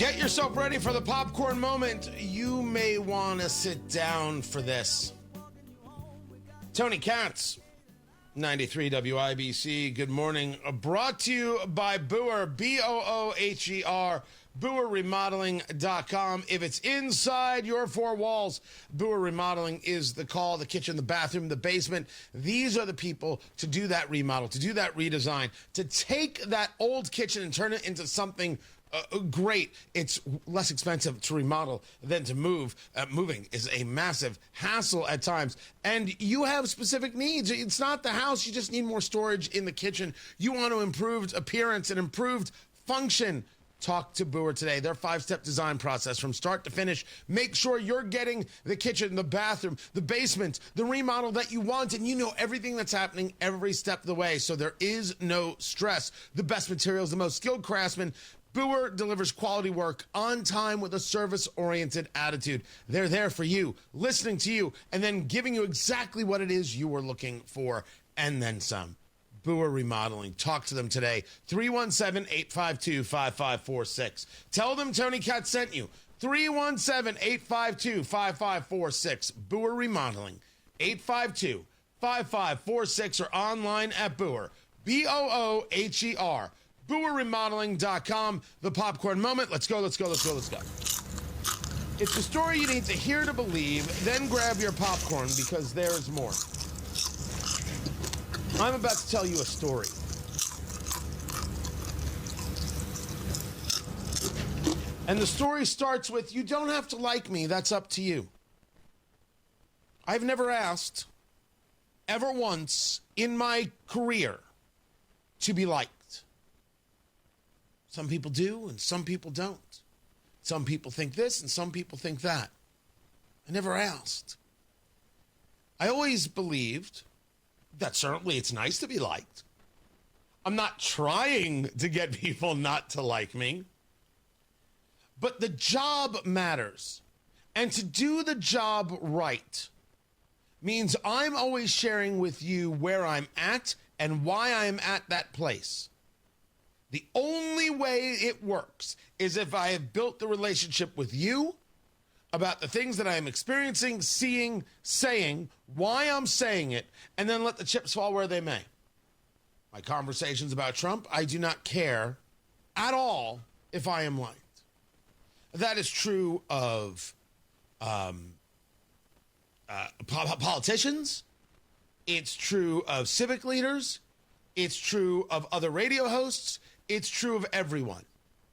Get yourself ready for the popcorn moment. You may want to sit down for this. Tony Katz, 93 WIBC. Good morning. Brought to you by Booher, Booher, BooherRemodeling.com. If it's inside your four walls, Booher Remodeling is the call. The kitchen, the bathroom, the basement. These are the people to do that remodel, to do that redesign, to take that old kitchen and turn it into something great. It's less expensive to remodel than to move. Moving is a massive hassle at times. And you have specific needs. It's not the house. You just need more storage in the kitchen. You want to improved appearance and improved function. Talk to Booher today. Their 5-step design process from start to finish. Make sure you're getting the kitchen, the bathroom, the basement, the remodel that you want, and you know everything that's happening every step of the way, so there is no stress. The best materials, the most skilled craftsmen. Booher delivers quality work on time with a service-oriented attitude. They're there for you, listening to you, and then giving you exactly what it is you were looking for, and then some. Booher Remodeling. Talk to them today. 317-852-5546. Tell them Tony Katz sent you. 317-852-5546. Booher Remodeling. 852-5546 or online at Booher. Booher. BooherRemodeling.com. The popcorn moment. Let's go. It's a story you need to hear to believe. Then grab your popcorn because there's more. I'm about to tell you a story. And the story starts with, you don't have to like me, that's up to you. I've never asked, ever once in my career, to be liked. Some people do and some people don't. Some people think this and some people think that. I never asked. I always believed that certainly it's nice to be liked. I'm not trying to get people not to like me. But the job matters. And to do the job right means I'm always sharing with you where I'm at and why I'm at that place. The only way it works is if I have built the relationship with you about the things that I am experiencing, seeing, saying, why I'm saying it, and then let the chips fall where they may. My conversations about Trump, I do not care at all if I am liked. That is true of politicians. It's true of civic leaders. It's true of other radio hosts. It's true of everyone.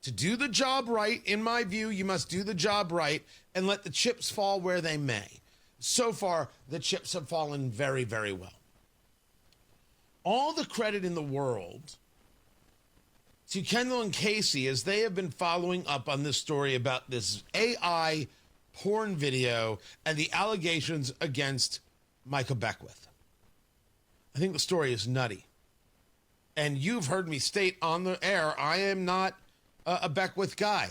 To do the job right, in my view, you must do the job right and let the chips fall where they may. So far, the chips have fallen very, very well. All the credit in the world to Kendall and Casey as they have been following up on this story about this AI porn video and the allegations against Micah Beckwith. I think the story is nutty. And you've heard me state on the air, I am not a Beckwith guy.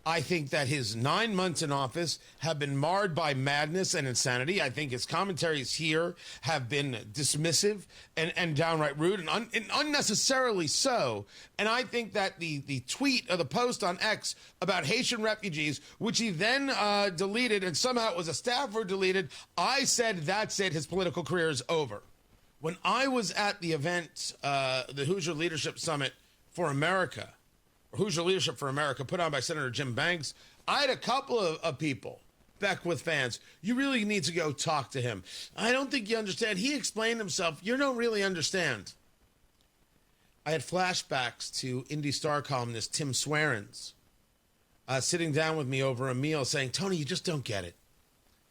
I think that his 9 months in office have been marred by madness and insanity. I think his commentaries here have been dismissive and downright rude and unnecessarily so. And I think that the tweet or the post on X about Haitian refugees, which he then deleted, and somehow it was a staffer deleted, I said, that's it, his political career is over. When I was at the event, the Hoosier Leadership Summit for America, Hoosier Leadership for America, put on by Senator Jim Banks, I had a couple of people, Beckwith fans, you really need to go talk to him. I don't think you understand. He explained himself. You don't really understand. I had flashbacks to Indy Star columnist Tim Swearens sitting down with me over a meal saying, Tony, you just don't get it.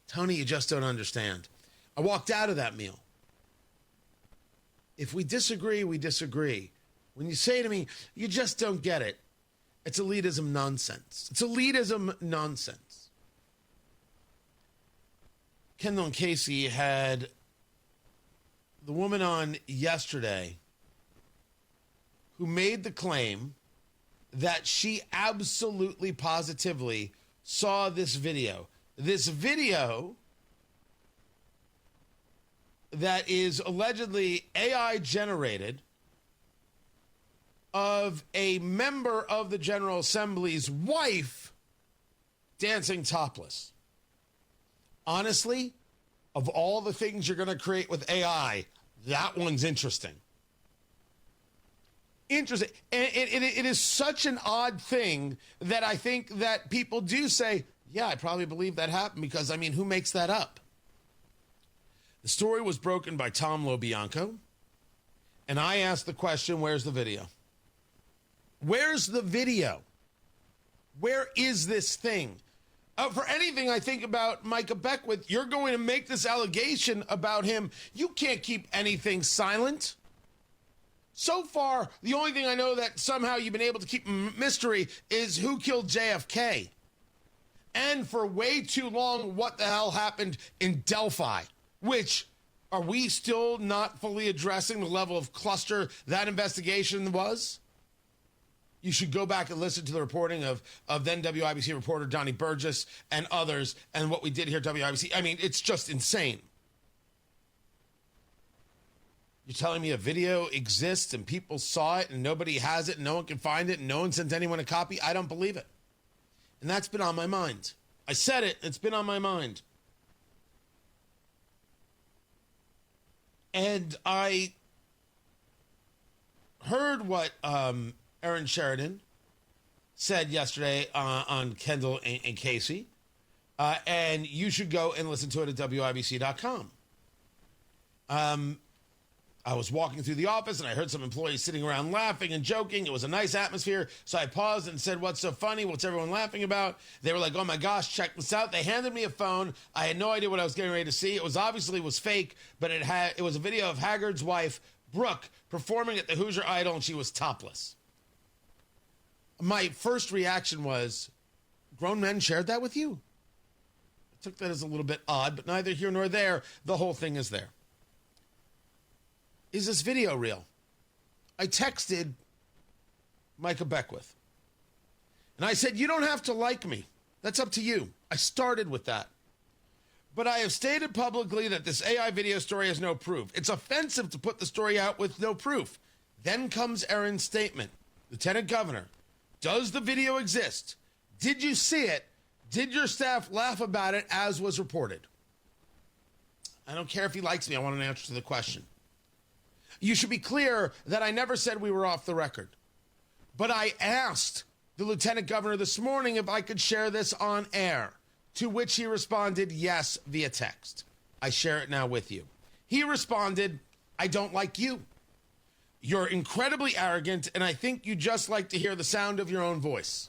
Tony, you just don't understand. I walked out of that meal. If we disagree, we disagree. When you say to me, you just don't get it, it's elitism nonsense. It's elitism nonsense. Kendall and Casey had the woman on yesterday who made the claim that she absolutely positively saw this video. This video that is allegedly AI generated of a member of the General Assembly's wife dancing topless. Honestly, of all the things you're going to create with AI, that one's interesting. Interesting. And it is such an odd thing that I think that people do say, yeah, I probably believe that happened because, I mean, who makes that up? The story was broken by Tom Lobianco, and I asked the question, where's the video? Where's the video? Where is this thing? For anything I think about Micah Beckwith, you're going to make this allegation about him. You can't keep anything silent. So far, the only thing I know that somehow you've been able to keep mystery is who killed JFK. And for way too long, what the hell happened in Delphi? Which, are we still not fully addressing the level of cluster that investigation was? You should go back and listen to the reporting of then WIBC reporter Donnie Burgess and others and what we did here at WIBC. I mean, it's just insane. You're telling me a video exists and people saw it and nobody has it and no one can find it and no one sent anyone a copy? I don't believe it. And that's been on my mind. I said it. It's been on my mind. And I heard what Aaron Sheridan said yesterday on Kendall and Casey. And you should go and listen to it at WIBC.com. I was walking through the office and I heard some employees sitting around laughing and joking. It was a nice atmosphere. So I paused and said, what's so funny? What's everyone laughing about? They were like, oh my gosh, check this out. They handed me a phone. I had no idea what I was getting ready to see. It was obviously fake, but it was a video of Haggard's wife, Brooke, performing at the Hoosier Idol, and she was topless. My first reaction was, grown men shared that with you? I took that as a little bit odd, but neither here nor there. The whole thing is there. Is this video real? I texted Micah Beckwith. And I said, you don't have to like me. That's up to you. I started with that. But I have stated publicly that this AI video story has no proof. It's offensive to put the story out with no proof. Then comes Aaron's statement. Lieutenant Governor, does the video exist? Did you see it? Did your staff laugh about it as was reported? I don't care if he likes me. I want an answer to the question. You should be clear that I never said we were off the record. But I asked the Lieutenant Governor this morning if I could share this on air, to which he responded yes via text. I share it now with you. He responded, I don't like you. You're incredibly arrogant, and I think you just like to hear the sound of your own voice.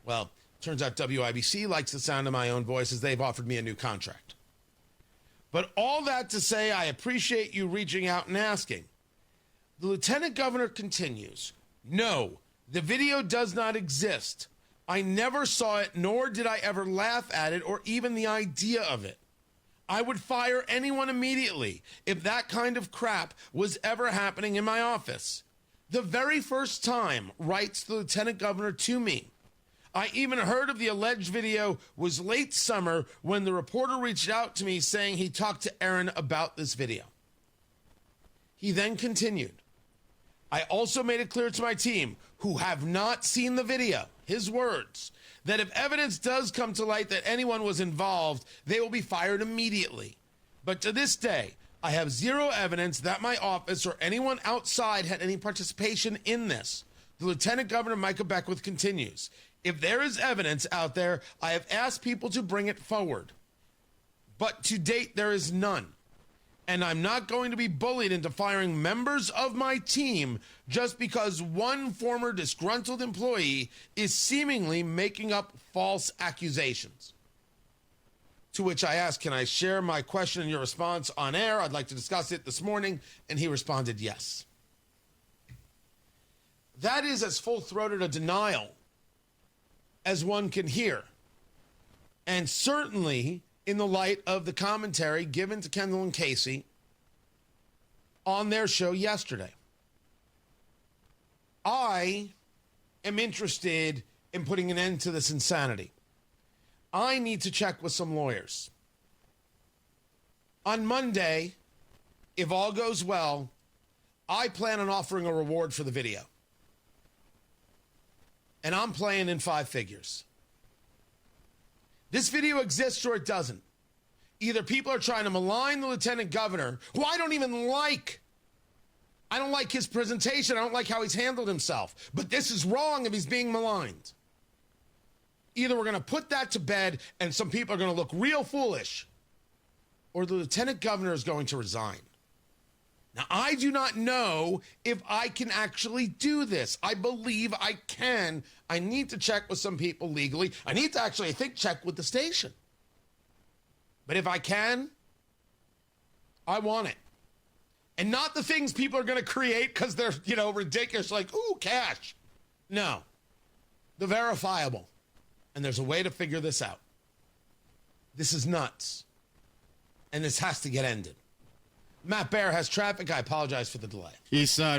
Well, turns out WIBC likes the sound of my own voice as they've offered me a new contract. But all that to say, I appreciate you reaching out and asking. The Lieutenant Governor continues, no, the video does not exist. I never saw it, nor did I ever laugh at it or even the idea of it. I would fire anyone immediately if that kind of crap was ever happening in my office. The very first time, writes the Lieutenant Governor to me, I even heard of the alleged video was late summer when the reporter reached out to me saying he talked to Aaron about this video. He then continued, I also made it clear to my team, who have not seen the video, his words, that if evidence does come to light that anyone was involved, they will be fired immediately. But to this day, I have zero evidence that my office or anyone outside had any participation in this. The Lieutenant Governor Micah Beckwith continues, if there is evidence out there, I have asked people to bring it forward. But to date, there is none. And I'm not going to be bullied into firing members of my team just because one former disgruntled employee is seemingly making up false accusations. To which I asked, can I share my question and your response on air? I'd like to discuss it this morning. And he responded, yes. That is as full-throated a denial as one can hear. And certainly in the light of the commentary given to Kendall and Casey on their show yesterday. I am interested in putting an end to this insanity. I need to check with some lawyers. On Monday, if all goes well, I plan on offering a reward for the video. and I'm playing in 5 figures. This video exists or it doesn't. Either people are trying to malign the lieutenant governor, who I don't even like. I don't like his presentation. I don't like how he's handled himself. But this is wrong if he's being maligned. Either we're going to put that to bed and some people are going to look real foolish, or the lieutenant governor is going to resign. Now, I do not know if I can actually do this. I believe I can. I need to check with some people legally. I need to actually, I think, check with the station. But if I can, I want it. And not the things people are going to create because they're, ridiculous, like, ooh, cash. No. The verifiable. And there's a way to figure this out. This is nuts. And this has to get ended. Matt Bear has traffic. I apologize for the delay. East Side.